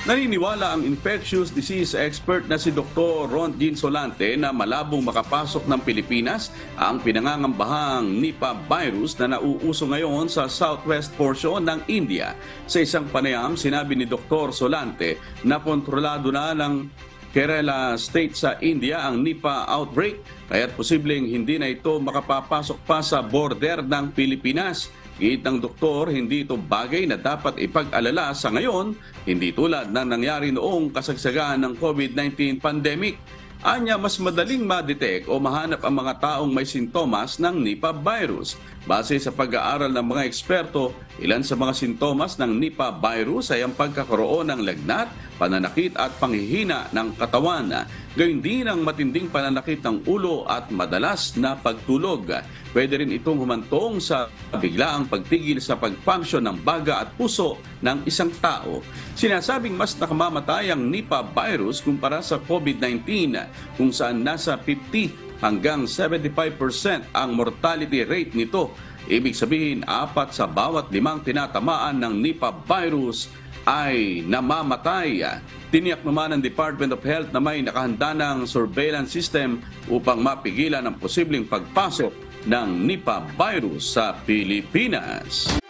Naniniwala ang infectious disease expert na si Dr. Ron Jean Solante na malabong makapasok ng Pilipinas ang pinangangambahang Nipah virus na nauuso ngayon sa southwest portion ng India. Sa isang panayam, sinabi ni Dr. Solante na kontrolado na ng Kerala State sa India ang Nipah outbreak, kaya't posibleng hindi na ito makapapasok pa sa border ng Pilipinas. Giit ng doktor, hindi ito bagay na dapat ipag-alala sa ngayon, hindi tulad ng nangyari noong kasagsagaan ng COVID-19 pandemic. Anya, mas madaling ma-detect o mahanap ang mga taong may sintomas ng Nipah virus. Base sa pag-aaral ng mga eksperto, ilan sa mga sintomas ng Nipah virus ay ang pagkakaroon ng lagnat, pananakit at panghihina ng katawan. Gayun din ang matinding pananakit ng ulo at madalas na pagtulog. Pwede rin itong humantong sa biglaang pagtigil sa pag-function ng baga at puso ng isang tao. Sinasabing mas nakamamatay ang Nipah virus kumpara sa COVID-19 kung saan nasa 50 hanggang 75% ang mortality rate nito. Ibig sabihin, 4 sa bawat 5 tinatamaan ng Nipah virus ay namamatay. Tiniyak naman ng Department of Health na may nakahanda ng surveillance system upang mapigilan ang posibleng pagpasok ng Nipah virus sa Pilipinas.